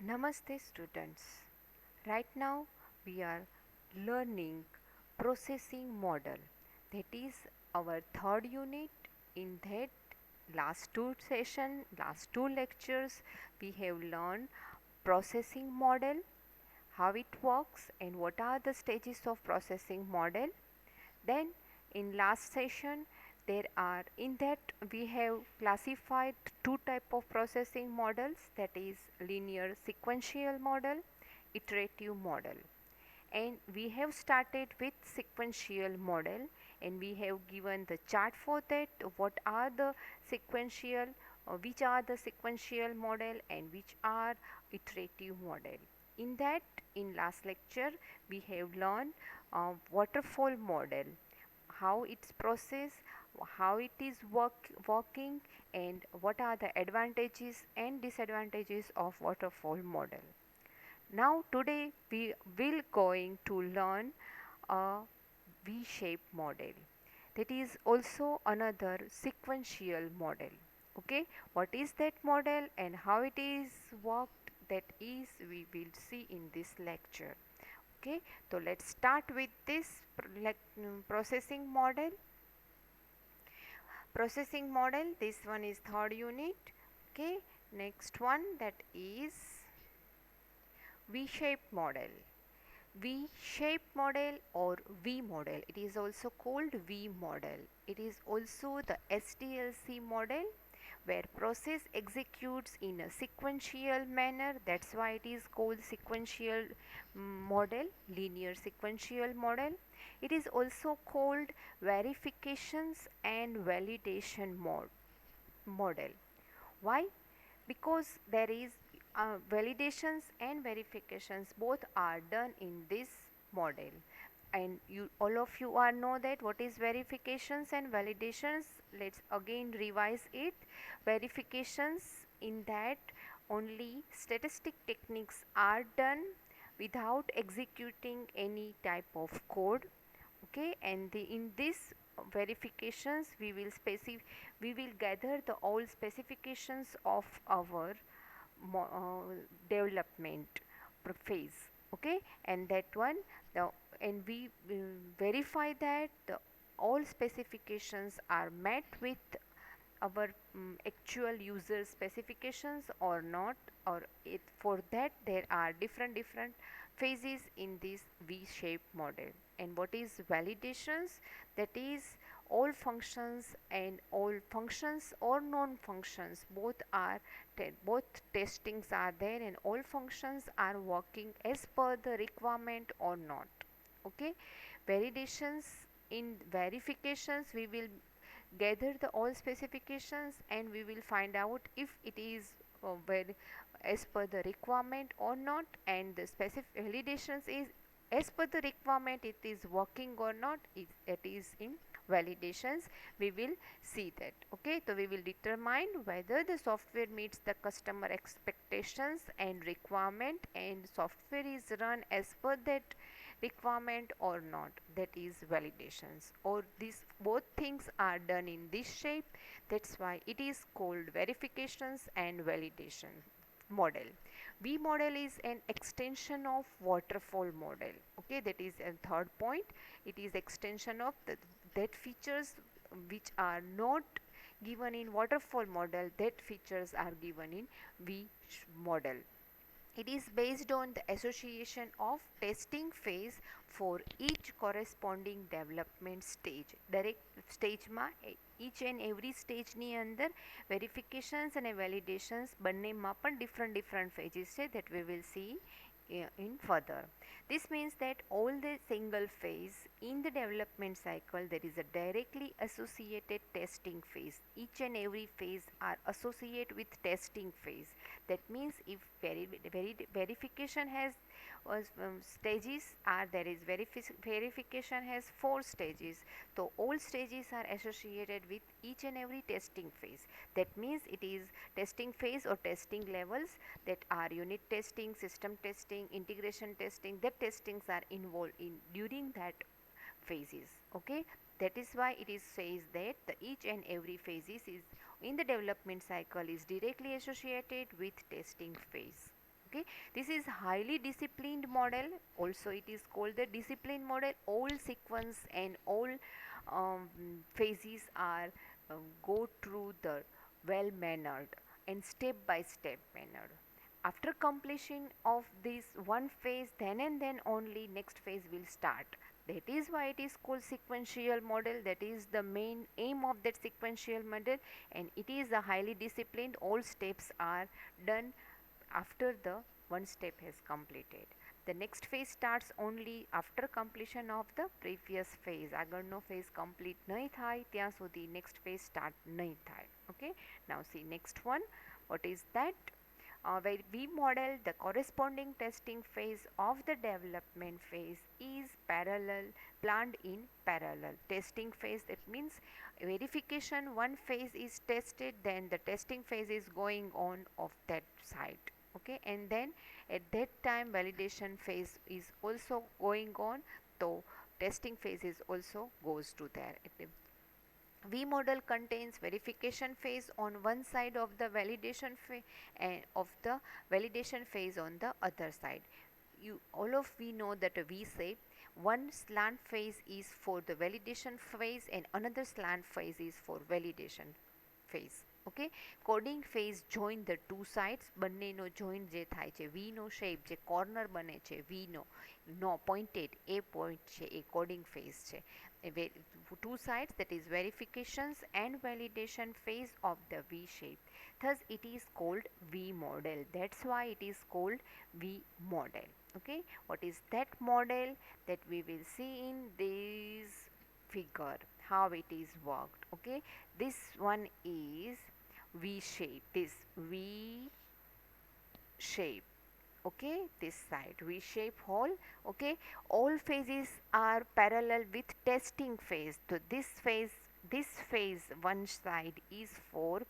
Namaste students. Right now we are learning processing model. That is our third unit. In that last two lectures we have learned processing model, how it works and what are the stages of processing model. Then in last session there are in that we have classified two type of processing models, that is linear sequential model, iterative model, and we have started with sequential model and we have given the chart for that, what are the sequential which are the sequential model and which are iterative model. In that, in last lecture we have learned waterfall model, how it's process, how it is working and what are the advantages and disadvantages of waterfall model. Now today we will going to learn a V-shaped model, that is also another sequential model. Okay, what is that model and how it is worked, that is we will see in this lecture. Okay, so let's start with this processing model. Processing model, this one is third unit. Okay, next one, that is V-shaped model. V-shaped model or V model, it is also called V model. It is also the SDLC model where process executes in a sequential manner. That's why it is called sequential model, linear sequential model. It is also called verifications and validation model. Why? Because there is validations and verifications both are done in this model, and you all of you are know that what is verifications and validations. Let's again revise it. Verifications, in that only statistic techniques are done without executing any type of code. Okay, and in this verifications we will gather the all specifications of our development phase. Okay, and that one the and we verify that the all specifications are met with our actual user specifications or not, or it for that there are different phases in this V-shaped model. And what is validations? That is all functions and all functions or non-functions both are both testings are there and all functions are working as per the requirement or not. Okay, validations, in verifications we will gather the all specifications and we will find out if it is as per the requirement or not, and the specific validations is as per the requirement, it is working or not, it is in validations we will see that. Okay, so we will determine whether the software meets the customer expectations and requirement and software is run as per that requirement or not, that is validations, or these both things are done in this shape. That's why it is called verifications and validation model. V model is an extension of waterfall model. Okay, that is a third point. It is extension of that features which are not given in waterfall model, that features are given in V model. It is based on the association of testing phase for each corresponding development stage. દરેક સ્ટેજમાં each and every સ્ટેજની અંદર verifications and validations બંનેમાં પણ different phases છે, that we will see in further. This means that all the single phase in the development cycle, there is a directly associated testing phase. Each and every phase are associated with testing phase. That means if verification has stages are there is verification has 4 stages, so all stages are associated with each and every testing phase. That means it is testing phase or testing levels, that are unit testing, system testing, integration testing, that testings are involved in during that phases. Okay, that is why it is says that the each and every phases is in the development cycle is directly associated with testing phase. Okay, this is highly disciplined model. Also it is called the disciplined model. All sequence and all phases are go through the well mannered and step by step manner. After completion of this one phase, then and then only next phase will start. That is why it is called sequential model. That is the main aim of that sequential model, and it is a highly disciplined. All steps are done after the one step has completed. The next phase starts only after completion of the previous phase. આગળનો phase complete નહીં થાય ત્યાં સુધી next phase start નહીં થાય. Okay, now see next one. What is that? Where we model the corresponding testing phase of the development phase is parallel, planned in parallel. Testing phase, that means verification one phase is tested, then the testing phase is going on of that side. Okay, and then at that time validation phase is also going on, so testing phase is also goes to there. VModel contains verification phase on one side of the validation phase and of the validation phase on the other side. All of we know that we say one slant phase is for the validation phase and another slant phase is for validation phase. Okay, coding phase join the two sides, બંનેનો joint જે થાય છે, વીનો shape જે corner બને છે વીનો નો pointed એ point છે એ coding phase છે. Two sides, that is verifications and validation phase of the V shape. Thus it is called V model. That's why it is called V model. Okay, what is that model? That we will see in this figure how it is worked. Okay, this one is V shape, this V shape. Okay, this side V shape hole. Okay, all phases are parallel with testing phase. So this phase one side is for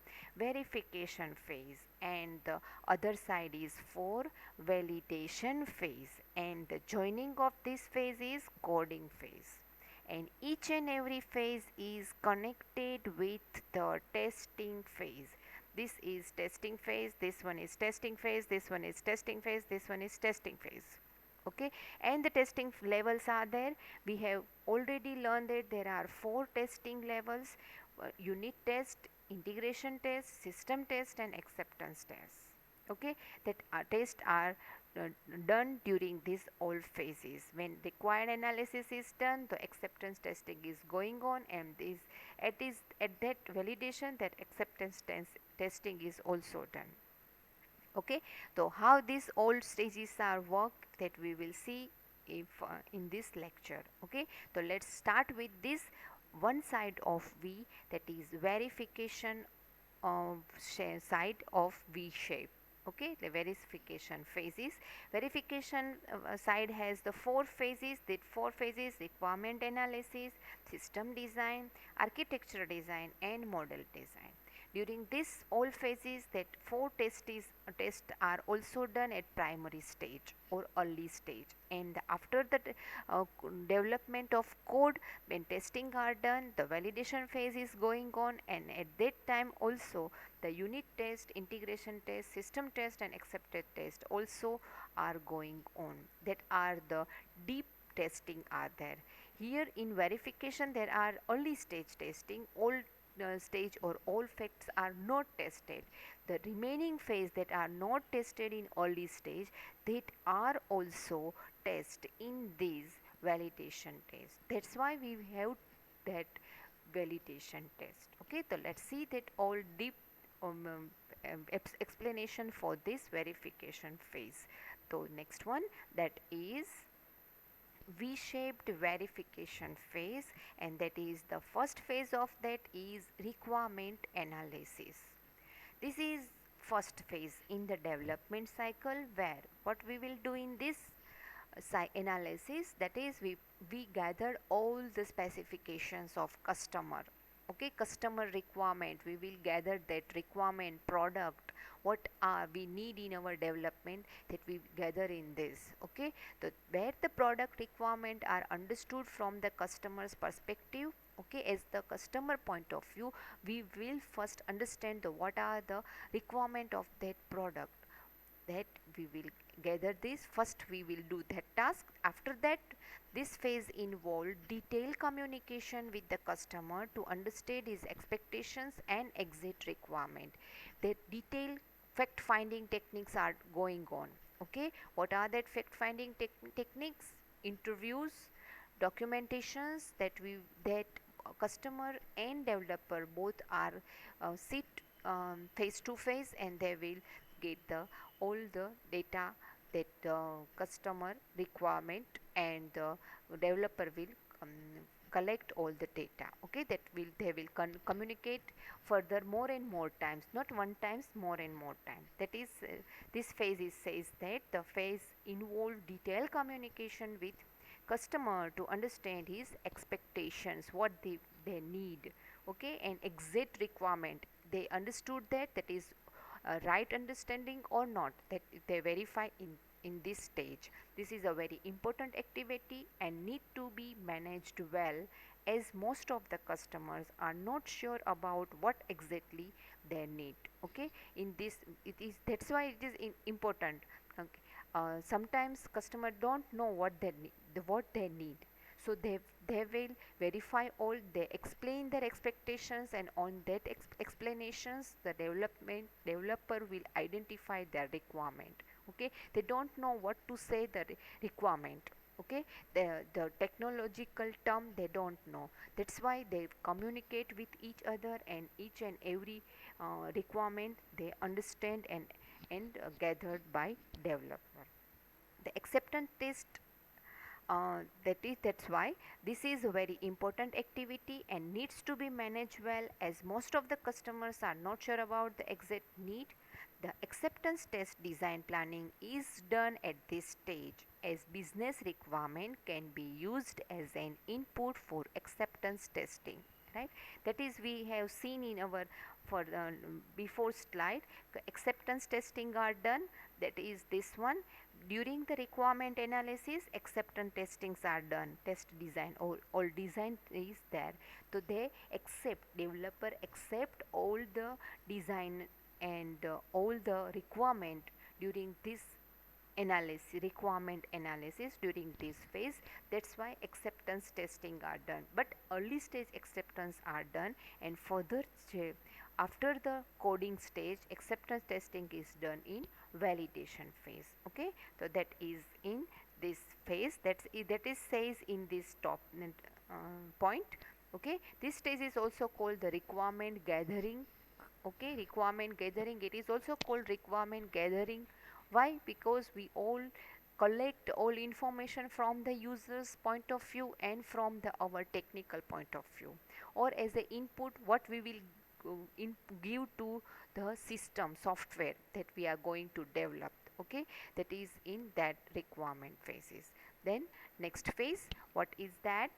verification phase and the other side is for validation phase, and the joining of this phase is coding phase, and each and every phase is connected with the testing phase. This is testing phase, this one is testing phase, this one is testing phase, this one is testing phase. Okay, and the testing levels are there. We have already learned that there are 4 testing levels: unit test, integration test, system test, and acceptance test. Okay, that tests are done during these all phases. When required analysis is done, the acceptance testing is going on, and at that validation that acceptance testing is also done. Okay, so how these all stages are worked, that we will see if in this lecture. Okay, so let's start with this one side of V, that is verification side of V shape. Okay, the verification phases. Verification side has the 4 phases. The 4 phases: requirement analysis, system design, architecture design, and model design. During this all phases, that 4 tests are also done at primary stage or early stage, and after the development of code, when testing are done, the validation phase is going on, and at that time also the unit test, integration test, system test, and acceptance test also are going on. That are the deep testing are there. Here in verification there are early stage testing. All stage or all facts are not tested. The remaining phase that are not tested in early stage, that are also tested in these validation tests. That's why we have that validation test. Okay, so let's see that all deep explanation for this verification phase. So next one, that is V-shaped verification phase, and that is the first phase of that is requirement analysis. This is first phase in the development cycle, where what we will do in this analysis, that is we gather all the specifications of customer. Okay, customer requirement, we will gather that requirement product, what we need in our development, that we gather in this. Okay, so where the product requirement are understood from the customer's perspective. Okay, as the customer point of view, we will first understand what are the requirement of that product. that we will gather this. First we will do that task. After that, this phase involves detailed communication with the customer to understand his expectations and exit requirement. The detailed fact finding techniques are going on. Okay, what are that fact finding techniques? Interviews, documentations, that customer and developer both are sit face to face, and they will get the all the data that customer requirement, and the developer will um, collect all the data. Okay, that will they will communicate further more and more times, not one times, more and more times. That is this phase is says that the phase involve detailed communication with customer to understand his expectations, what they need. Okay, and exit requirement, they understood that, that is right understanding or not, that they verify in this stage. This is a very important activity and need to be managed well, as most of the customers are not sure about what exactly they need. Okay, in this it is, that's why it is important. Okay, sometimes customer don't know what they need, what they need, so they will verify all, they explain their expectations, and on that explanations the developer will identify their requirement. Okay, they don't know what to say the requirement. Okay, the technological term they don't know, that's why they communicate with each other, and each and every requirement they understand and gathered by developer. The acceptance test, that's why this is a very important activity and needs to be managed well, as most of the customers are not sure about the exact need. The acceptance test design planning is done at this stage, as business requirement can be used as an input for acceptance testing. Right, that is we have seen in our for the before slide, acceptance testing are done, that is this one. During the requirement analysis, acceptance testings are done, test design, all design is there, so they accept, developer accept all the design and all the requirement during this analysis, requirement analysis during this phase. That's why acceptance testing are done, but early stage acceptance are done, and further after the coding stage acceptance testing is done in validation phase. Okay, so that is in this phase, that is says in this top point. Okay, this stage is also called the requirement gathering. Okay, requirement gathering, it is also called requirement gathering. Why? Because we all collect all information from the user's point of view and from the our technical point of view, or as a input what we will give to the system software that we are going to develop. Okay, that is in that requirement phases. Then next phase, what is that?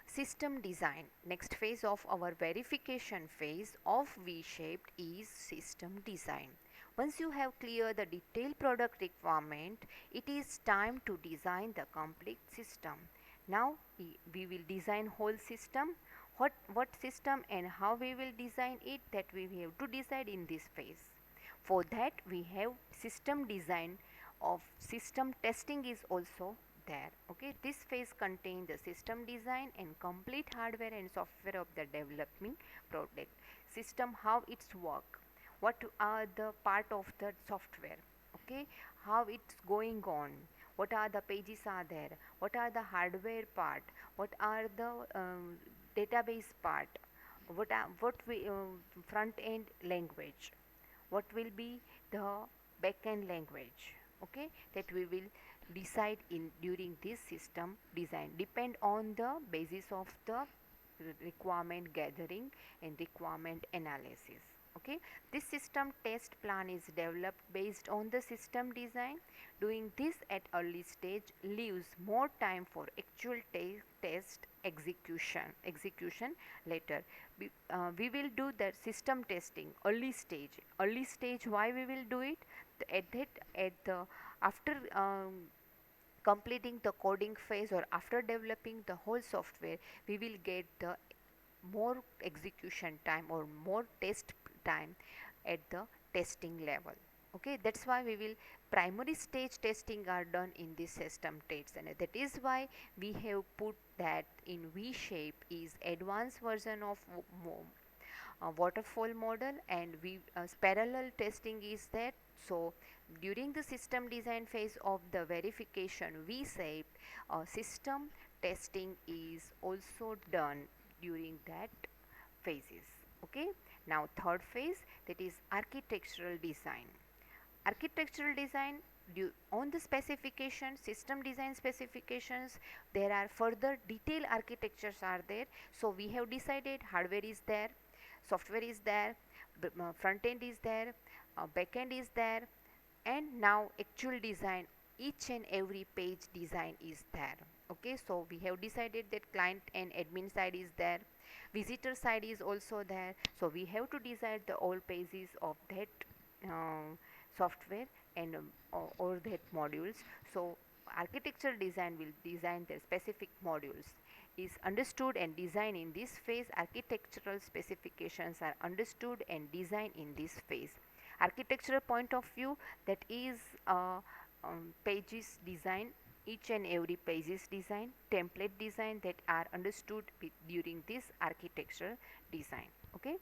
System design. Next phase of our verification phase of V-shaped is system design. Once you have cleared the detailed product requirement, it is time to design the complete system. Now we will design whole system. What system and how we will design it, that we have to decide in this phase. For that we have system design of system testing is also there. Okay, this phase contains the system design and complete hardware and software of the developing product. System, how it's work, what are the part of the software. Okay, how it's going on, what are the pages are there, what are the hardware part, what are the database part, what we front end language, what will be the backend language. Okay, that we will decide in during this system design, depend on the basis of the requirement gathering and requirement analysis. Okay, this system test plan is developed based on the system design. Doing this at early stage leaves more time for actual test execution later. We will do the system testing early stage. Early stage, why we will do it? At the after completing the coding phase or after developing the whole software, we will get the more execution time or more test time at the testing level. Okay, that's why we will primary stage testing are done in this system tests, and that is why we have put that in V shape is advanced version of waterfall model, and we parallel testing is that. So during the system design phase of the verification V shape, system testing is also done during that phases. Okay, now third phase, that is architectural design. Architectural design, on the specification, system design specifications, there are further detailed architectures are there. So we have decided hardware is there, software is there, front end is there, back end is there, and now actual design, each and every page design is there. Okay, so we have decided that client and admin side is there, visitor side is also there. So we have to decide the all pages of that software and or that modules. So architectural design will design the specific modules is understood and designed in this phase. Architectural specifications are understood and designed in this phase. Architectural point of view, that is pages design, each and every pages design, template design that are understood during this architectural design. Okay,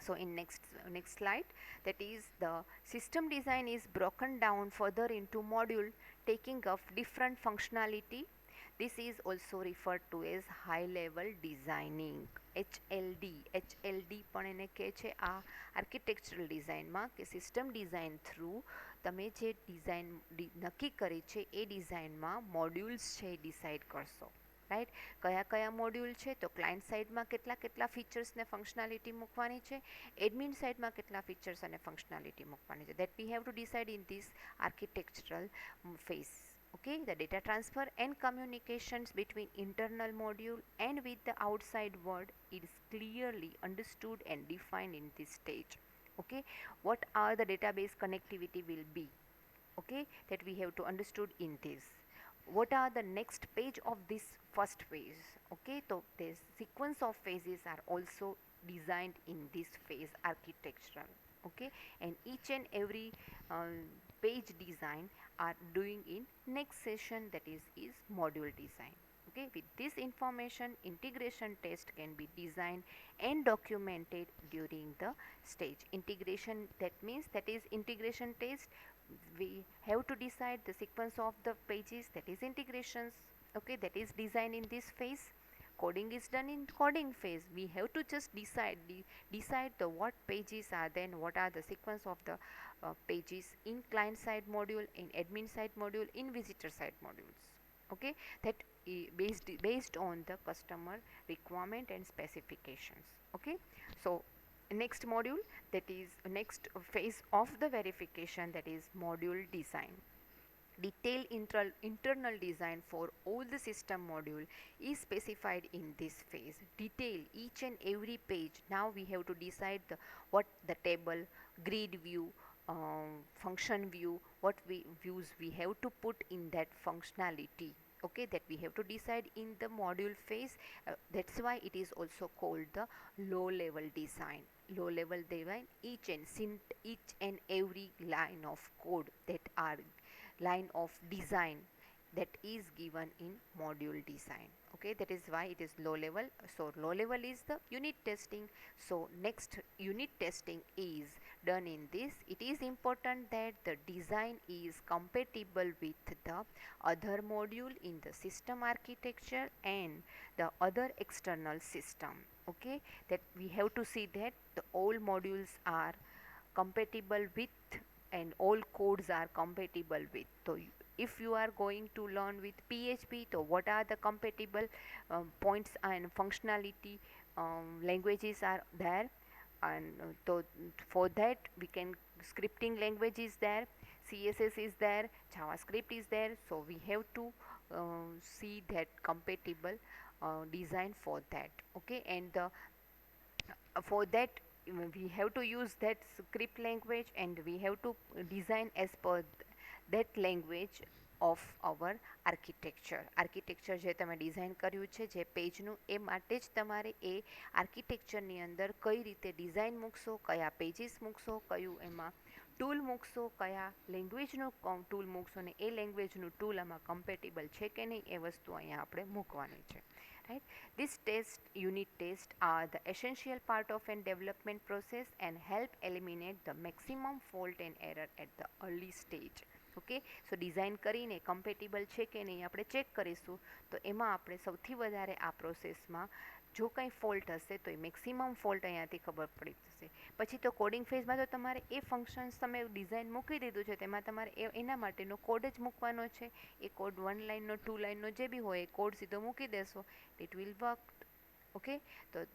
so in next slide, that is the system design is broken down further into module taking up different functionality. This is also referred to as high level designing, HLD પણ એને કહે છે આ architectural ડિઝાઇનમાં કે system design through તમે જે design નક્કી કરી છે એ ડિઝાઇનમાં મોડ્યુલ્સ છે એ ડિસાઇડ કરશો, રાઈટ. કયા કયા મોડ્યુલ છે, તો ક્લાયન્ટ સાઇડમાં કેટલા કેટલા ફીચર્સ ને ફંક્શનાલિટી મૂકવાની છે, એડમિન સાઇડમાં કેટલા ફીચર્સ અને ફંક્શનાલિટી મૂકવાની છે, that we have to decide in this architectural phase. Okay, the data transfer and communications between internal module and with the outside world is clearly understood and defined in this stage. Okay, what are the database connectivity will be, okay, that we have to understood in this. What are the next page of this first phase? Okay, so the sequence of phases are also designed in this phase architectural. Okay, and each and every page design are doing in next session, that is module design. Okay, with this information integration test can be designed and documented during the stage integration. That means that is integration test, we have to decide the sequence of the pages, that is integrations. Okay, that is design in this phase. Coding is done in coding phase, we have to just decide the what pages are, then what are the sequence of the pages in client side module, in admin side module, in visitor side modules. Okay, that based on the customer requirement and specifications. Okay, so next module, that is next phase of the verification, that is module design. Detailed internal design for all the system module is specified in this phase. Detail each and every page. Now we have to decide what the table, grid view, function view, what views we have to put in that functionality. Okay, that we have to decide in the module phase. That's why it is also called the low level design. Low level design, each and every line of code, that are line of design, that is given in module design. Okay, that is why it is low level. So low level is the unit testing. So next unit testing is done in this. It is important that the design is compatible with the other module in the system architecture and the other external system. Okay, that we have to see that the all modules are compatible with and all codes are compatible with. So if you are going to learn with PHP, so what are the compatible points and functionality languages are there, and so for that we can, scripting language is there, CSS is there, JavaScript is there. So we have to see that compatible design for that. Okay, and for that we have to use that script language, and we have to design as per that language of our architecture જે તમે design કર્યું છે જે પેજનું, એ માટે જ તમારે એ આર્કિટેક્ચરની અંદર કઈ રીતે ડિઝાઇન મૂકશો, કયા પેજીસ મૂકશો, કયું એમાં ટૂલ મૂકશો, કયા લેંગ્વેજનું ટૂલ મૂકશો ને એ લેંગ્વેજનું ટૂલ આમાં કમ્પેટેબલ છે કે નહીં એ વસ્તુ અહીંયા આપણે મૂકવાની છે. Right? This unit test are the essential part of an development process and help eliminate the maximum fault and error at the early stage. Okay, so design કરીને કમ્પેટેબલ છે કે નહીં આપણે ચેક કરીશું, તો એમાં આપણે સૌથી વધારે આ પ્રોસેસમાં જો કંઈ ફોલ્ટ હશે તો એ મેક્સિમમ ફોલ્ટ અહીંયાથી ખબર પડી જશે. પછી તો કોડિંગ ફેઝમાં તો તમારે એ ફંક્શન્સ તમે ડિઝાઇન મૂકી દીધું છે તેમાં તમારે એના માટેનો કોડ જ મૂકવાનો છે. એ કોડ 1 લાઇનનો 2 લાઇનનો જે બી હોય એ કોડ સીધો મૂકી દેશો, ઇટ વિલ વર્ક. ઓકે, તો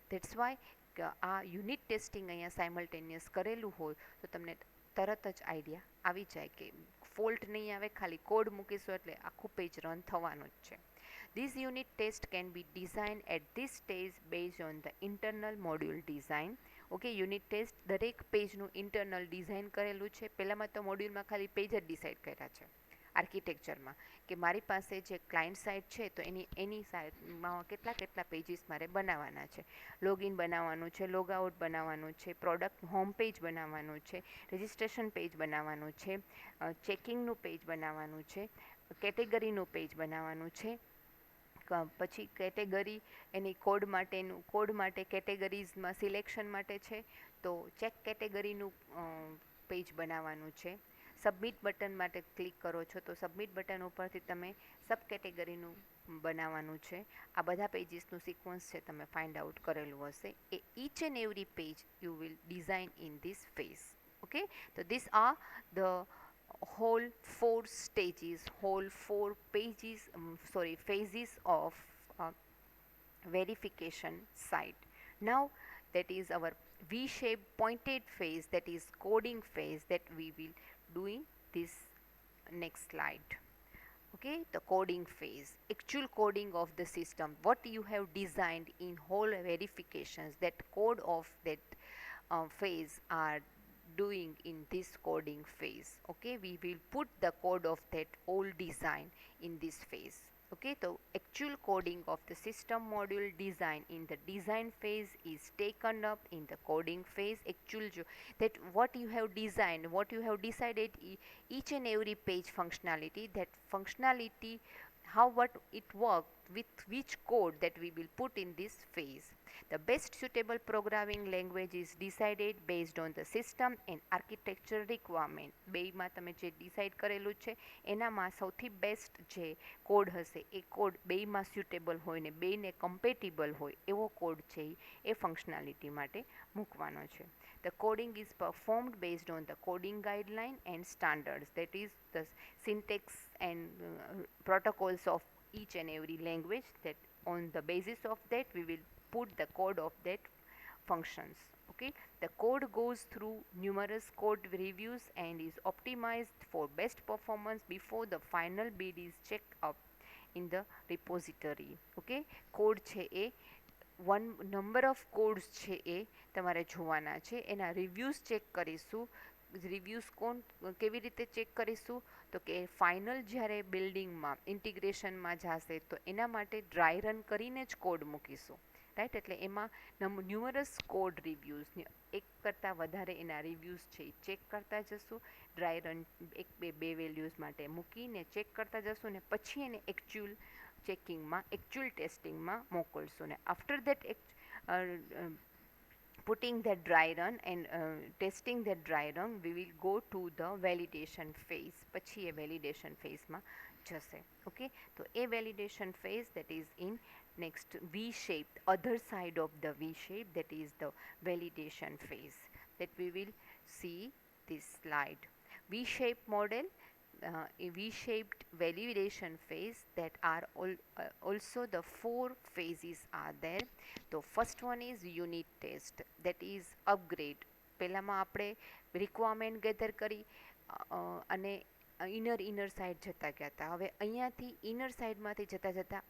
ધેટ્સ વાય આ યુનિટ ટેસ્ટિંગ અહીંયા સાયમલ્ટેનિયસ કરેલું હોય તો તમને તરત જ આઈડિયા આવી જાય કે ફોલ્ટ નહીં આવે, ખાલી કોડ મૂકીશું એટલે આખું પેજ રન થવાનું જ છે. This unit test can be designed at this stage based on the internal module design. Okay, unit test દરેક પેજનું ઇન્ટરનલ ડિઝાઇન કરેલું છે. પહેલાંમાં તો મોડ્યુલમાં ખાલી પેજ જ ડિસાઇડ કર્યા છે આર્કિટેક્ચરમાં, કે મારી પાસે જે ક્લાયન્ટ સાઇટ છે તો એની સાઇટમાં કેટલા પેજીસ મારે બનાવવાના છે. લોગિન બનાવવાનું છે, લોગઆઉટ બનાવવાનું છે, પ્રોડક્ટ હોમ પેજ બનાવવાનું છે, રજિસ્ટ્રેશન પેજ બનાવવાનું છે, ચેકિંગનું પેજ બનાવવાનું છે, કેટેગરીનું પેજ બનાવવાનું છે. પછી કેટેગરી એની કોડ માટે કેટેગરીઝમાં સિલેક્શન માટે છે, તો ચેક કેટેગરીનું પેજ બનાવવાનું છે. સબમિટ બટન માટે ક્લિક કરો છો તો સબમિટ બટન ઉપરથી તમે સબ કેટેગરીનું બનાવવાનું છે. આ બધા પેજીસનું સિક્વન્સ છે તમે ફાઇન્ડ આઉટ કરેલું હશે. A each and every page you will design in this phase. Okay, તો this are the whole 4 stages, whole 4 phases of verification site. Now that is our V-shaped pointed phase, that is coding phase, that we will do in this next slide. Okay, the coding phase, actual coding of the system, what you have designed in whole verifications, that code of that phase are doing in this coding phase. Okay, we will put the code of that old design in this phase. Okay, so actual coding of the system module design in the design phase is taken up in the coding phase. Actual that what you have designed, what you have decided, each and every page functionality, that functionality, what it works, with which code that we will put in this phase. The best suitable programming language is decided based on the system and architecture requirement. બેમાં તમે જે decide કરેલું છે એનામાં સૌથી best જે code હશે એ code બેમાં સ્યુટેબલ હોય ને બેને કમ્પેટિબલ હોય એવો કોડ છે એ ફંક્શનાલિટી માટે મૂકવાનો છે. The coding is performed based on the coding guideline and standards, that is the syntax and protocols of each and every language. That on the basis of that we will put the code of that functions. Okay, the code goes through numerous code reviews and is optimized for best performance before the final bid is checked up in the repository. Okay, code છે એ number of codes છે એ તમારે જોવાના છે, એના reviews check કરીશું. Reviews કેવી રીતે check કરીશું તો કે ફાઇનલ જ્યારે બિલ્ડિંગમાં ઇન્ટિગ્રેશનમાં જશે તો એના માટે ડ્રાય રન કરીને જ કોડ મૂકીશું. રાઈટ, એટલે એમાં ન્યુમરસ કોડ રિવ્યૂઝ એક કરતાં વધારે એના રિવ્યૂઝ છે એ ચેક કરતા જશું. ડ્રાય રન બે વેલ્યુઝ માટે મૂકીને ચેક કરતા જશું ને પછી એને એકચ્યુઅલ ચેકિંગમાં એકચ્યુઅલ ટેસ્ટિંગમાં મોકલશું ને after that putting that dry run and testing that dry run we will go to the validation phase. પછી એ validation phaseમાં જશે. ઓકે, તો એ validation phase that is in next V-shaped, other side of the V-shape, that is the validation phase that we will see this slide. V-shaped model, a V-shaped validation phase, that are also the 4 phases are there. So first one is unit test, that is upgrade. પહેલામાં આપણે requirement gather કરી અને inner side જતા ગયા હતા. હવે અહીંયાથી inner સાઇડમાંથી જતા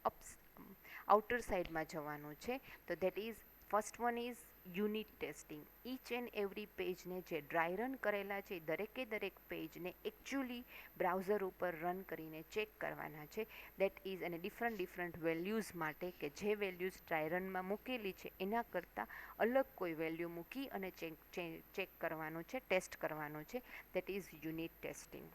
આઉટર સાઇડમાં જવાનું છે. તો that is first one is unit testing. Each and every પેજને જે ડ્રાય રન કરેલા છે દરેકે દરેક પેજને એકચ્યુઅલી બ્રાઉઝર ઉપર રન કરીને ચેક કરવાના છે. દેટ ઇઝ અને ડિફરન્ટ વેલ્યુઝ માટે કે જે વેલ્યુઝ ડ્રાય રનમાં મૂકેલી છે એના કરતાં અલગ કોઈ વેલ્યુ મૂકી અને ચેક કરવાનું છે, ટેસ્ટ કરવાનું છે. That is unit testing.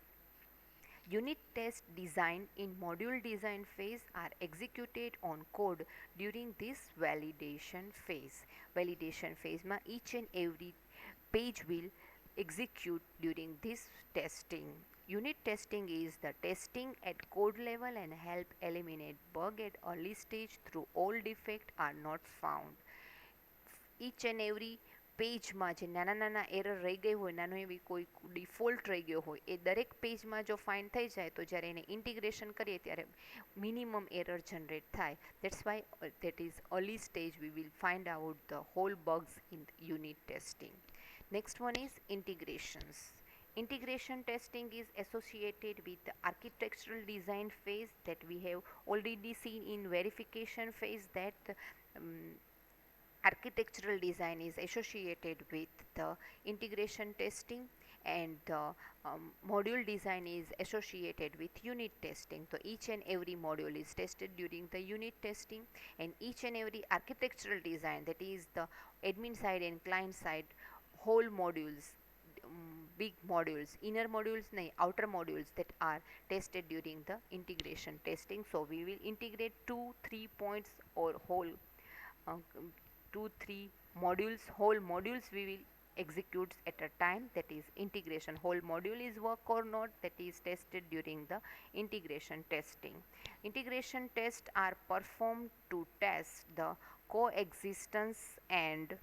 Unit test design in module design phase are executed on code during this validation phase. Validation phase માં each and every page will execute during this testing. Unit testing is the testing at code level and help eliminate bug at early stage through all defects are not found. each and every પેજમાં જે નાના નાના error રહી ગઈ હોય, નાનો એવી કોઈ ડિફોલ્ટ રહી ગયો હોય, એ દરેક પેજમાં જો ફાઇન્ડ થઈ જાય તો જ્યારે એને ઇન્ટિગ્રેશન કરીએ ત્યારે મિનિમમ એરર જનરેટ થાય. That's why that is early stage we will find out the whole bugs in unit testing. Next one is integrations. Integration testing is associated with the architectural design phase that we have already seen in verification phase that architectural design is associated with the integration testing, and the module design is associated with unit testing. So each and every module is tested during the unit testing, and each and every architectural design, that is the admin side and client side, whole modules, big modules, inner modules, no, outer modules, that are tested during the integration testing. So we will integrate 2-3 points or whole 2-3 modules, whole modules we will execute at a time. That is integration, whole module is work or not, that is tested during the integration testing. Integration tests are performed to test the coexistence and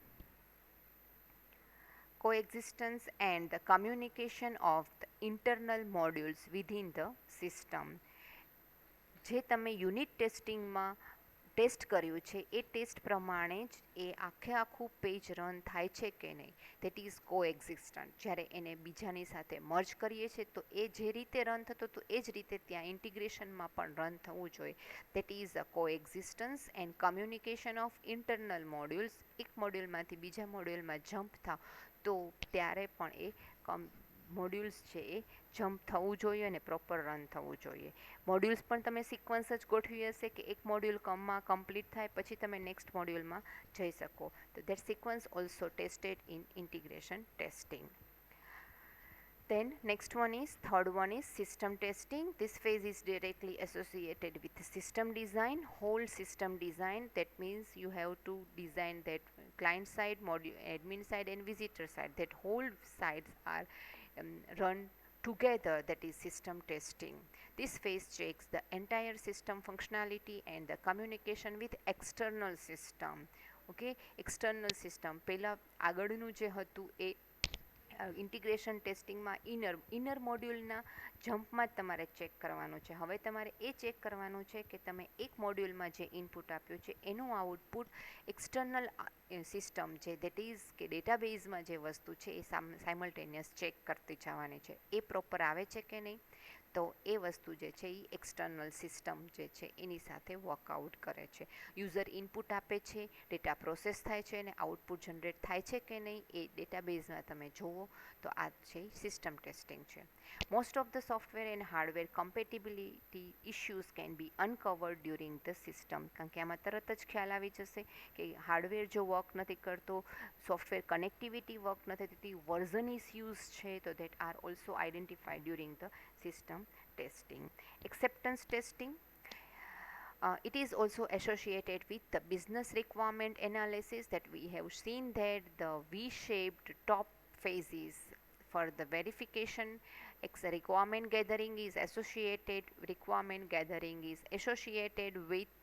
the communication of the internal modules within the system. જે તમે unit ટેસ્ટિંગમાં test કર્યું છે એ test પ્રમાણે જ એ આખું page run થાય છે કે નહીં, દેટ ઇઝ કોએક્ઝિસ્ટન્ટ. જ્યારે એને બીજાની સાથે મર્જ કરીએ છીએ તો એ જે રીતે રન થતો હતો એ જ રીતે ત્યાં ઇન્ટિગ્રેશનમાં પણ રન થવું જોઈએ. That is a coexistence and communication of internal modules. એક મોડ્યુલમાંથી બીજા મોડ્યુલમાં જમ્પ થાવ તો ત્યારે પણ એ મોડ્યુલ્સ છે એ જમ્પ થવું જોઈએ અને પ્રોપર રન થવું જોઈએ. મોડ્યુલ્સ પણ તમે સિક્વન્સ જ ગોઠવી હશે કે એક મોડ્યુલ કમમાં કમ્પ્લીટ થાય પછી તમે નેક્સ્ટ મોડ્યુલમાં જઈ શકો. તો that sequence also tested in integration testing. Then next one is, third one is system testing. This phase is directly associated with the system design, whole system design. That means you have to design that client side, module, admin side and visitor side. That whole sides are run together, that is system testing. This phase checks the entire system functionality and the communication with external system. Okay, external system. પહેલા આગળનું જે હતું એ integration ટેસ્ટિંગમાં inner મોડ્યુલના જમ્પમાં જ તમારે check કરવાનું છે. હવે તમારે એ ચેક કરવાનું છે કે તમે એક મોડ્યુલમાં જે ઇનપુટ આપ્યું છે એનું આઉટપુટ એક્સટર્નલ સિસ્ટમ છે, દેટ ઇઝ કે ડેટાબેઝમાં જે વસ્તુ છે એ સાયમલ્ટેનિયસ ચેક કરતી જવાની છે. એ પ્રોપર આવે છે કે નહીં, તો એ વસ્તુ જે છે એ એક્સટર્નલ સિસ્ટમ જે છે એની સાથે વર્કઆઉટ કરે છે. યુઝર ઇનપુટ આપે છે, ડેટા પ્રોસેસ થાય છે અને આઉટપુટ જનરેટ થાય છે કે નહીં એ ડેટાબેઝમાં તમે જુઓ તો આ છે સિસ્ટમ ટેસ્ટિંગ છે. Most of the software and hardware compatibility issues can be uncovered during the system. કારણ કે આમાં તરત જ ખ્યાલ આવી જશે કે હાર્ડવેર જો વર્ક નથી કરતો, સોફ્ટવેર કનેક્ટિવિટી વર્ક નથી થતી, વર્ઝન ઇસ્યુઝ છે, તો that are also identified during the system testing. Acceptance testing, it is also associated with the business requirement analysis, that we have seen that the V-shaped top phases for the verification. Requirement gathering is associated with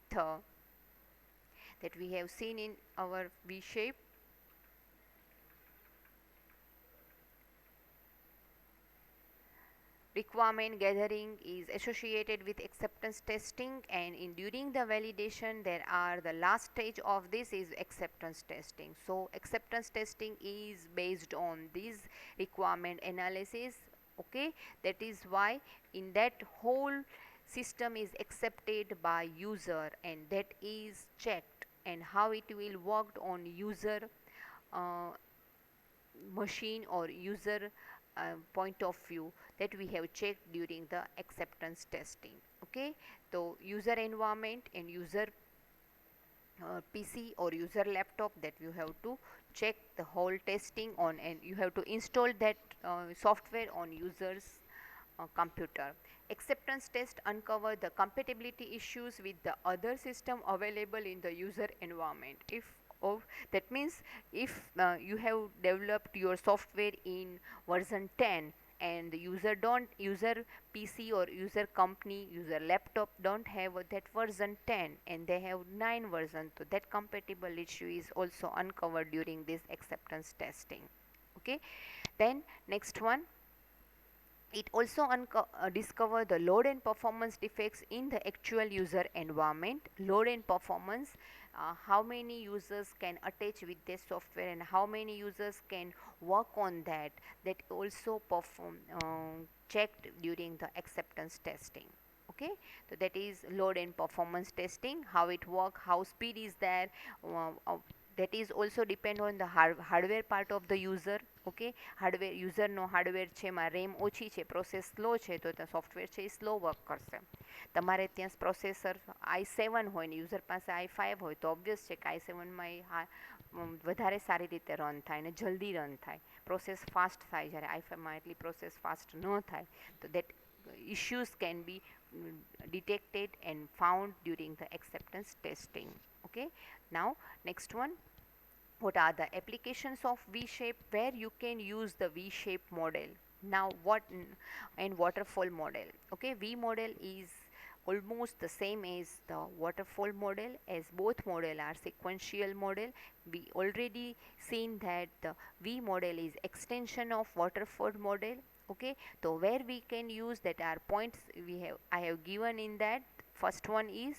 that we have seen in our V-shape. Requirement gathering is associated with acceptance testing, and during the validation there are the last stage of this is acceptance testing. So acceptance testing is based on this requirement analysis. Okay, that is why in that whole system is accepted by user and that is checked and how it will work on user uh, machine or user point of view, that we have checked during the acceptance testing. Okay, so user environment and user PC or user laptop, that you have to check the whole testing on, and you have to install that software on users computer. Acceptance test uncover the compatibility issues with the other system available in the user environment. If of that means if you have developed your software in version 10 and the user PC or user company user laptop don't have that version 10 and they have 9 version, so that compatible issue is also uncovered during this acceptance testing. Okay, then next one, it also discover the load and performance defects in the actual user environment. Load and performance, how many users can attach with this software and how many users can work on that, that also checked during the acceptance testing. Okay, so that is load and performance testing, how it work, how speed is there, that is also depend on the hardware part of the user. Okay, hardware યુઝરનો hardware છે એમાં RAM ઓછી છે, process slow છે, તો ત્યાં software છે એ slow work કરશે. તમારે ત્યાં પ્રોસેસર i7 હોય ને યુઝર પાસે i5 હોય તો ઓબ્વિયસ છે કે i7માં એ વધારે સારી રીતે રન થાય ને જલ્દી રન થાય, પ્રોસેસ ફાસ્ટ થાય, જ્યારે i5માં એટલી પ્રોસેસ ફાસ્ટ ન થાય. તો that issues can be detected and found during the acceptance testing. Okay, now next one, what are the applications of V-shape, where you can use the V-shape model. Now what and waterfall model. Okay, V model is almost the same as the waterfall model, as both model are sequential model. We already seen that the V model is extension of waterfall model. Okay, so where we can use, that are points I have given in that. First one is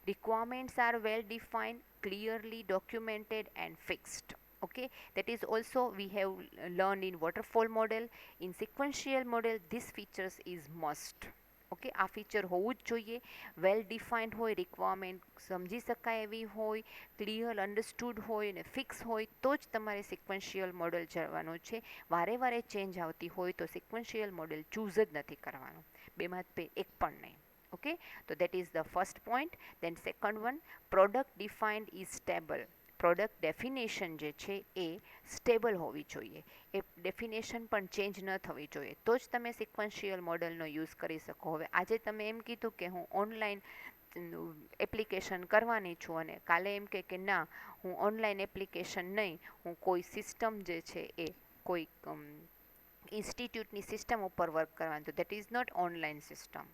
requirements are well defined, clearly documented and fixed. Okay, that is also we have learned in waterfall model. In sequential model this features is must. Okay, આ feature હોવું જ જોઈએ, વેલ defined હોય, requirement સમજી શકાય એવી હોય, clear understood હોય ને ફિક્સ હોય, તો જ તમારે સિક્વન્શિયલ મોડલ જવાનું છે. વારે વારે ચેન્જ આવતી હોય તો સિક્વન્શિયલ મોડલ ચૂઝ જ નથી કરવાનું, બેમાં એક પણ નહીં. Okay, so that is the first point. Then second one, product defined is stable. Product definition જે છે એ સ્ટેબલ હોવી જોઈએ, એ ડેફિનેશન પણ ચેન્જ ન થવી જોઈએ, તો જ તમે સિક્વન્શિયલ મોડલનો યુઝ કરી શકો. હવે આજે તમે એમ કીધું કે હું ઓનલાઈન એપ્લિકેશન કરવાની છું અને કાલે એમ કે ના હું ઓનલાઈન એપ્લિકેશન નહીં, હું કોઈ સિસ્ટમ જે છે એ કોઈ ઇન્સ્ટિટ્યૂટની સિસ્ટમ ઉપર વર્ક કરવાનું, તો that is not online system.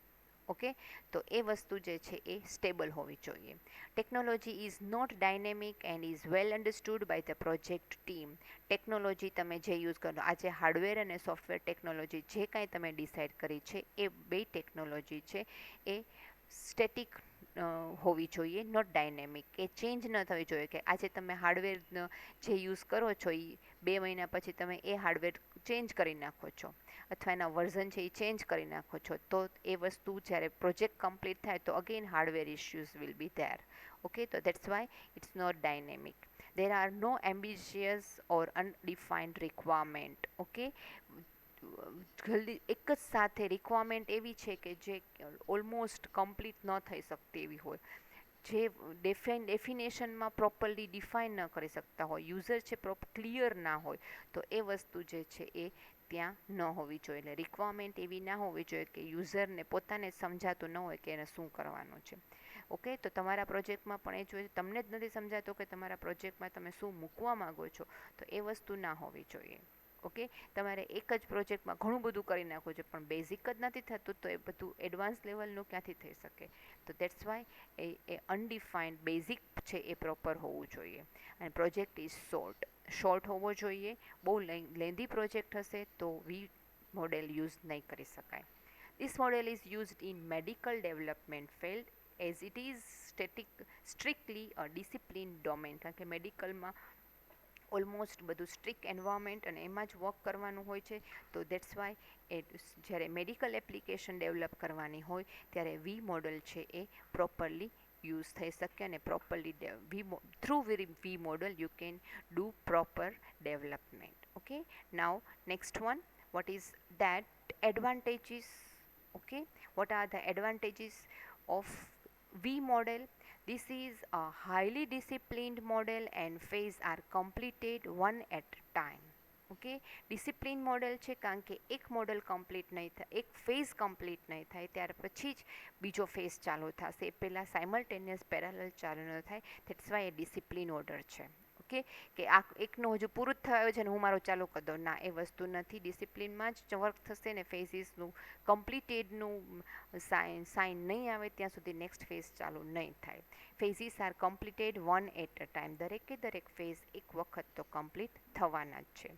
Okay, તો એ વસ્તુ જે છે એ સ્ટેબલ હોવી જોઈએ. Technology is not dynamic and is well understood by the project team. Technology તમે જે યુઝ કરો, આજે હાર્ડવેર અને સોફ્ટવેર ટેકનોલોજી જે કાંઈ તમે ડિસાઇડ કરી છે એ બે ટેકનોલોજી છે એ સ્ટેટિક હોવી જોઈએ, નોટ ડાયનેમિક. એ ચેન્જ ન થવી જોઈએ કે આજે તમે હાર્ડવેર જે યુઝ કરો છો એ 2 મહિના પછી તમે એ હાર્ડવેર ચેન્જ કરી નાખો છો અથવા એના વર્ઝન છે એ ચેન્જ કરી નાખો છો, તો એ વસ્તુ જ્યારે પ્રોજેક્ટ કમ્પ્લીટ થાય તો again hardware issues will be there. Okay, તો that's why it's not dynamic. there are no ambitious or undefined requirement. Okay, જલ્દી એક જ સાથે રિક્વાયરમેન્ટ એવી છે કે જે ઓલમોસ્ટ કમ્પ્લીટ ન થઈ શકતી એવી હોય, જે ડેફિનેશનમાં પ્રોપરલી ડિફાઇન ન કરી શકતા હોય, યુઝર છે ક્લિયર ના હોય, તો એ વસ્તુ જે છે એ ત્યાં ન હોવી જોઈએ. એટલે રિક્વાયરમેન્ટ એવી ના હોવી જોઈએ કે યુઝરને પોતાને સમજાતું ન હોય કે એને શું કરવાનું છે. ઓકે, તો તમારા પ્રોજેક્ટમાં પણ એ જોઈએ, તમને જ નથી સમજાતો કે તમારા પ્રોજેક્ટમાં તમે શું મૂકવા માગો છો, તો એ વસ્તુ ના હોવી જોઈએ. ઓકે, તમારે એક જ પ્રોજેક્ટમાં ઘણું બધું કરી નાખવું છે પણ બેઝિક જ નથી થતું, તો એ બધું એડવાન્સ લેવલનું ક્યાંથી થઈ શકે. તો that's Y A undefined basic છે એ પ્રોપર હોવું જોઈએ. અને પ્રોજેક્ટ ઇઝ શોર્ટ હોવો જોઈએ. બહુ લેન્ધી પ્રોજેક્ટ હશે તો વી મોડેલ યુઝ નહીં કરી શકાય. This model is used in medical development field as it is strictly a discipline domain. કારણ કે મેડિકલમાં ઓલમોસ્ટ બધું સ્ટ્રિક્ટ એન્વાયરમેન્ટ અને એમાં જ વર્ક કરવાનું હોય છે, તો દેટ્સ વાય જ્યારે મેડિકલ એપ્લિકેશન ડેવલપ કરવાની હોય ત્યારે વી મોડલ છે એ પ્રોપરલી યુઝ થઈ શકે અને properly through V model you can do proper development. Okay, now next one, what is that advantages? Okay, what are the advantages of V model? This is a highly disciplined model and phase are completed one at a time. Okay, discipline model છે કારણ કે એક model complete નહીં થાય, એક phase complete નહીં થાય ત્યાર પછી જ બીજો ફેઝ ચાલુ થશે, એ પહેલાં સાયમલ્ટેનિયસ પેરેલલ ચાલુ ન થાય. That's why A discipline order છે. ઓકે, કે આ એકનું હજુ પૂરું જ થયું છે ને હું મારું ચાલુ કરી દઉં, ના, એ વસ્તુ નથી. ડિસિપ્લિનમાં જ વર્ક થશે ને ફેઝિસનું કમ્પ્લીટેડનું સાઇન નહીં આવે ત્યાં સુધી નેક્સ્ટ ફેઝ ચાલુ નહીં થાય. Phases are completed one at a time, દરેકે દરેક ફેઝ એક વખત તો કમ્પ્લીટ થવાના જ છે.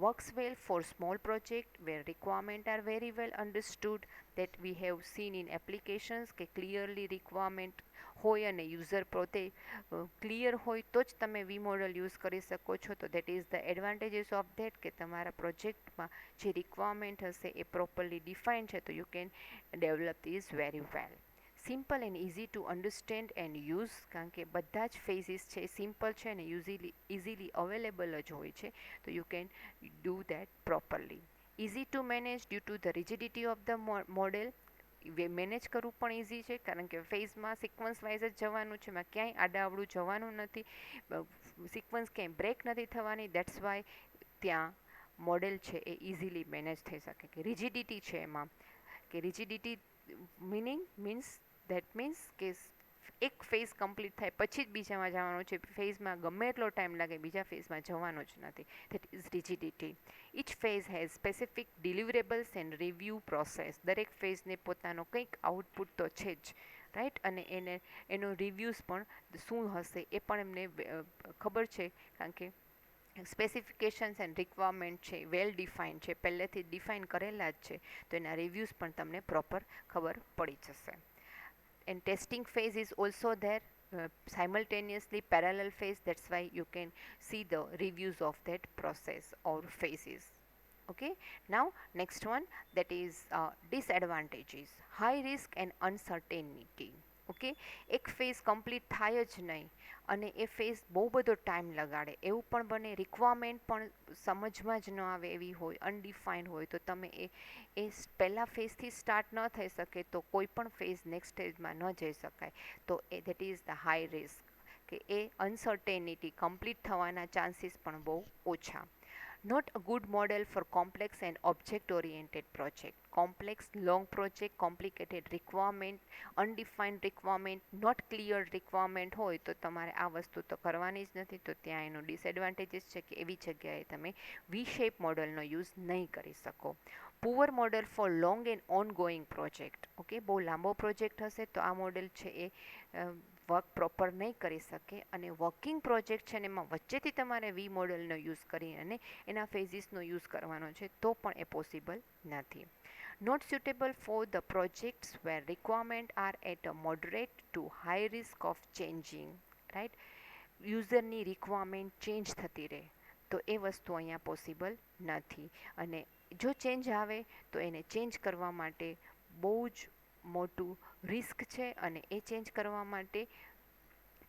Works well for small project where requirement are very well understood, that we have seen in applications કે ક્લિયરલી રિક્વાયરમેન્ટ હોય અને યુઝર પોતે ક્લિયર હોય તો જ તમે વી મોડલ યુઝ કરી શકો છો. તો that is the advantages of that કે તમારા પ્રોજેક્ટમાં જે રિક્વાયરમેન્ટ હશે એ પ્રોપરલી ડિફાઇન છે તો you can develop this very well. Simple and easy to understand and use, કારણ કે બધા જ ફેઝિસ છે સિમ્પલ છે અને ઇઝીલી અવેલેબલ જ હોય છે, તો you can do that properly. Easy to manage due to the rigidity of the model, manage કરવું પણ ઇઝી છે કારણ કે ફેઝમાં સિક્વન્સ વાઇઝ જ જવાનું છે, એમાં ક્યાંય આડાઅવળું જવાનું નથી, સિક્વન્સ ક્યાંય બ્રેક નથી થવાની. દેટ્સ વાય ત્યાં મોડેલ છે એ ઇઝીલી મેનેજ થઈ શકે. કે રિજિડિટી છે એમાં, કે રિજિડિટી મીન્સ દેટ મીન્સ કે એક ફેઝ કમ્પ્લીટ થાય પછી જ બીજામાં જવાનું છે, ફેઝમાં ગમે એટલો ટાઈમ લાગે બીજા ફેઝમાં જવાનું જ નથી. That is rigidity. Each phase has specific deliverables and review process, દરેક ફેઝને પોતાનો કંઈક આઉટપુટ તો છે જ, રાઈટ, અને એનો રિવ્યૂઝ પણ શું હશે એ પણ એમને ખબર છે કારણ કે સ્પેસિફિકેશન્સ એન્ડ રિક્વાયરમેન્ટ છે વેલ ડિફાઇન છે, પહેલેથી ડિફાઇન કરેલા જ છે, તો એના રિવ્યૂઝ પણ તમને પ્રોપર ખબર પડી જશે. And testing phase is also there, simultaneously parallel phase, that's why you can see the reviews of that process or phases. Okay, now next one, that is disadvantages, high risk and uncertainty. Okay, એક phase complete થાય જ નહીં અને એ phase બહુ બધો time લગાડે એવું પણ બને, રિક્વાયરમેન્ટ પણ સમજમાં જ ન આવે એવી હોય, અનડિફાઇન્ડ હોય, તો તમે એ પહેલાં ફેઝથી સ્ટાર્ટ ન થઈ શકે તો કોઈ પણ ફેઝ નેક્સ્ટ સ્ટેજમાં ન જઈ શકાય, તો એ that is the high risk, કે એ અનસર્ટેનિટી કમ્પ્લીટ થવાના ચાન્સીસ પણ બહુ ઓછા. Not a good model for complex and object oriented project. Complex long project, complicated requirement, undefined requirement, not clear requirement હોય તો તમારે આ વસ્તુ તો કરવાની જ નથી, તો ત્યાં એનો ડિસએડવાન્ટેજીસ છે કે એવી જગ્યાએ તમે વી શેપ મોડલનો યુઝ નહીં કરી શકો. Poor model four long and on going project. Okay, બહુ લાંબો પ્રોજેક્ટ હશે તો આ મોડલ છે એ વર્ક પ્રોપર નહીં કરી શકે, અને વર્કિંગ પ્રોજેક્ટ છે ને એમાં વચ્ચેથી તમારે વી મોડલનો યુઝ કરી અને એના ફેઝિસનો યુઝ કરવાનો છે તો પણ એ પોસિબલ નથી. Not suitable for the projects where requirement are at a moderate to high risk of changing, right? યુઝરની રિક્વાયરમેન્ટ ચેન્જ થતી રહે તો એ વસ્તુ અહીંયા પોસિબલ નથી, અને જો ચેન્જ આવે તો એને ચેન્જ કરવા માટે બહુ જ મોટું રિસ્ક છે અને એ ચેન્જ કરવા માટે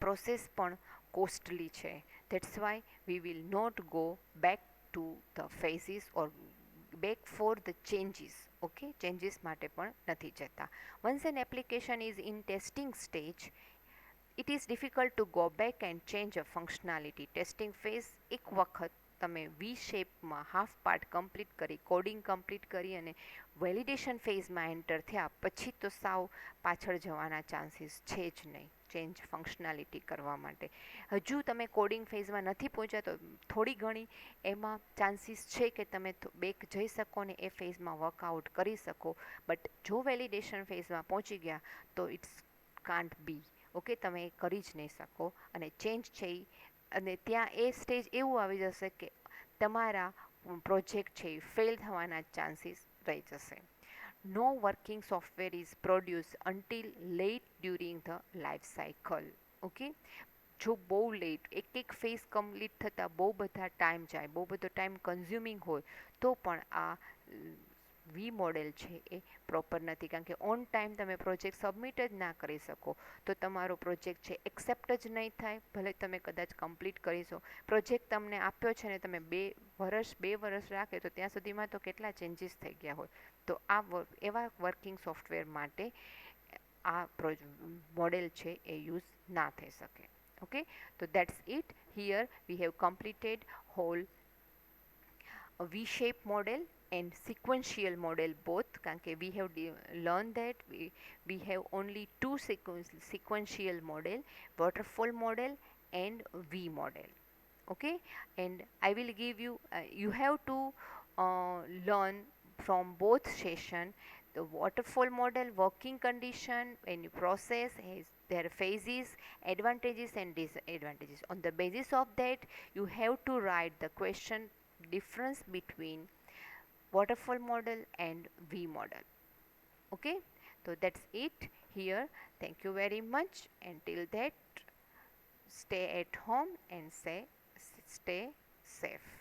પ્રોસેસ પણ કોસ્ટલી છે. That's why we will not go back to the phases or back for the changes. Okay, changes માટે પણ નથી જતા. Once an application is in testing stage, it is difficult to go back and change a functionality. Testing phase એક વખત તમે વી શેપમાં half part complete કરી, coding complete કરી અને વેલિડેશન ફેઝમાં એન્ટર થયા પછી તો સાવ પાછળ જવાના ચાન્સીસ છે જ નહીં ચેન્જ ફંક્શનાલિટી કરવા માટે. હજુ તમે કોડિંગ ફેઝમાં નથી પહોંચ્યા તો થોડી ઘણી એમાં ચાન્સીસ છે કે તમે બેક જઈ શકો ને એ ફેઝમાં વર્કઆઉટ કરી શકો, બટ જો વેલિડેશન ફેઝમાં પહોંચી ગયા તો ઇટ્સ કાન્ટ બી. ઓકે, તમે એ કરી જ નહીં શકો અને ચેન્જ છે અને ત્યાં એ સ્ટેજ એવું આવી જશે કે તમારા પ્રોજેક્ટ છે એ ફેલ થવાના ચાન્સીસ રહી જશે. No working software is produce until late during the life cycle. Okay, જો બહુ લેટ એક ફેઝ કમ્પ્લીટ થતાં બહુ બધા ટાઈમ જાય, બહુ બધો ટાઈમ કન્ઝ્યુમિંગ હોય તો પણ આ વી મોડેલ છે એ પ્રોપર નથી, કારણ કે ઓન ટાઈમ તમે પ્રોજેક્ટ સબમિટ જ ના કરી શકો તો તમારો પ્રોજેક્ટ છે એક્સેપ્ટ જ નહીં થાય. ભલે તમે કદાચ કમ્પ્લીટ કરીશો, પ્રોજેક્ટ તમને આપ્યો છે ને તમે 2 વર્ષ રાખે તો ત્યાં સુધીમાં તો કેટલા ચેન્જીસ થઈ ગયા હોય. તો આ એવા વર્કિંગ સોફ્ટવેર માટે આ મોડેલ છે એ યુઝ ના થઈ શકે. Okay, so that's it. Here we have completed whole a V-shaped model and sequential model both, કારણ કે we have learned that we have only two sequential model, waterfall model and V model. Okay, and I will give you you have to learn from both session the waterfall model working condition when you process has their phases, advantages and disadvantages. On the basis of that you have to write the question difference between waterfall model and V model. Okay, so that's it here. Thank you very much. Until that, stay at home and stay safe.